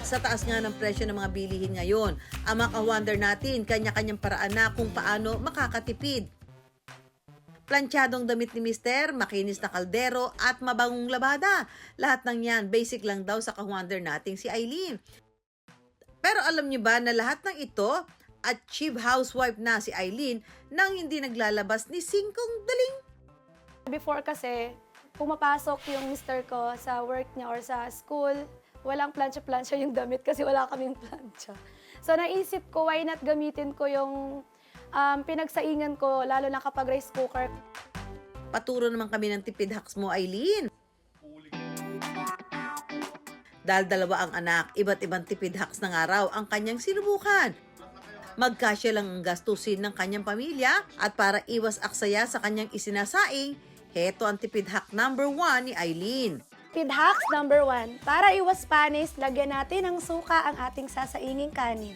Sa taas nga ng presyo ng mga bilihin ngayon, ang maka-wonder natin kanya-kanyang paraan na kung paano makakatipid. Plantsadong damit ni Mister, makinis na kaldero at mabangong labada. Lahat ng yan, basic lang daw sa ka-wonder nating si Eileen. Pero alam niyo ba na lahat ng ito, achieve housewife na si Eileen nang hindi naglalabas ni singkong daling. Before kasi, pumapasok yung mister ko sa work niya or sa school, walang plancha-plancha yung damit kasi wala kaming plancha. So naisip ko, why not gamitin ko yung pinagsaingan ko, lalo na kapag rice cooker. Paturo naman kami ng tipid hacks mo, Eileen. Dahil dalawa ang anak, iba't ibang tipid hacks ng araw ang kanyang sinubukan. Magkasya lang ang gastusin ng kanyang pamilya at para iwas aksaya sa kanyang isinasaing, heto ang tipid hack number 1 ni Eileen. Tipid hacks number 1, para iwas panis, lagyan natin ng suka ang ating sasainging kanin.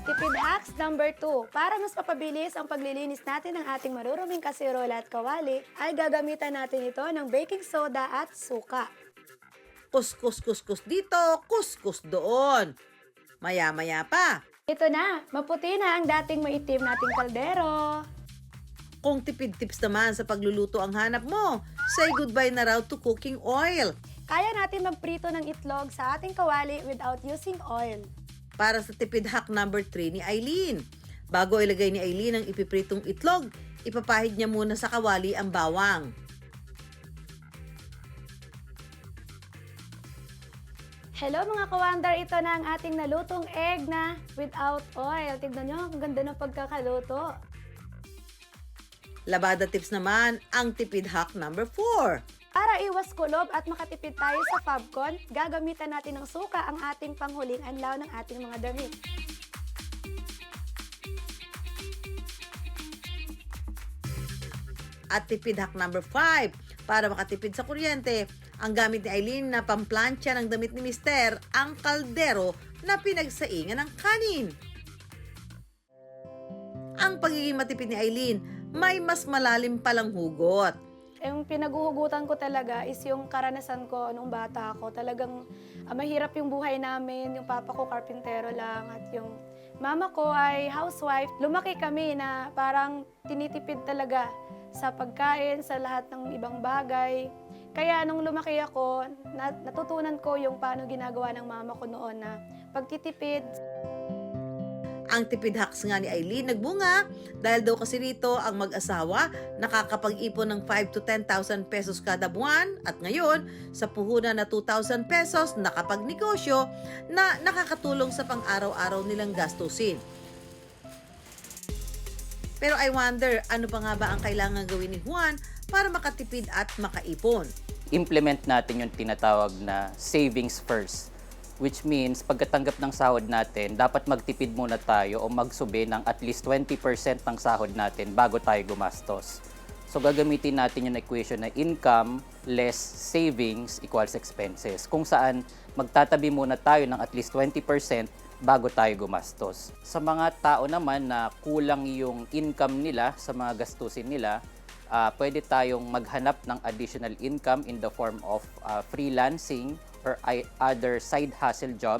Tipid hacks number 2, para mas mapabilis ang paglilinis natin ng ating maruruming kasirola at kawali, ay gagamitan natin ito ng baking soda at suka. Kuskus dito, kuskus doon. Maya-maya pa. Ito na, maputi na ang dating maitim nating kaldero. Kung tipid tips naman sa pagluluto ang hanap mo, say goodbye na raw to cooking oil. Kaya natin magprito ng itlog sa ating kawali without using oil. Para sa tipid hack number 3 ni Eileen. Bago ilagay ni Eileen ang ipipritong itlog, ipapahid niya muna sa kawali ang bawang. Hello mga ka-wonder, ito na ang ating nalutong egg na without oil. Tignan nyo, ang ganda ng pagkakaluto. Labada tips naman ang tipid hack number 4. Para iwas kulob at makatipid tayo sa Fabcon, gagamitan natin ng suka ang ating panghuling anlaw ng ating mga damit. At tipid hack number 5. Para makatipid sa kuryente, ang gamit ni Eileen na pamplansya ng damit ni Mister, ang kaldero na pinagsaingan ng kanin. Ang pagiging matipid ni Eileen, may mas malalim palang hugot. Yung pinaguhugutan ko talaga is yung karanasan ko nung bata ako. Talagang mahirap yung buhay namin, yung papa ko karpintero lang at yung mama ko ay housewife. Lumaki kami na parang tinitipid talaga sa pagkain, sa lahat ng ibang bagay. Kaya nung lumaki ako, natutunan ko yung paano ginagawa ng mama ko noon na pagtitipid. Ang tipid hacks nga ni Eileen nagbunga dahil daw kasi rito ang mag-asawa nakakapag-ipon ng 5 to 10,000 pesos kada buwan at ngayon sa puhunan na 2,000 pesos nakapagnegosyo na nakakatulong sa pang-araw-araw nilang gastusin. Pero I wonder, ano pa nga ba ang kailangan gawin ni Juan para makatipid at makaipon? Implement natin yung tinatawag na savings first. Which means, pagkatanggap ng sahod natin, dapat magtipid muna tayo o magsubi ng at least 20% ng sahod natin bago tayo gumastos. So, gagamitin natin yung equation na income less savings equals expenses. Kung saan, magtatabi muna tayo ng at least 20% bago tayo gumastos. Sa mga tao naman na kulang yung income nila sa mga gastusin nila, pwede tayong maghanap ng additional income in the form of freelancing or other side hustle job.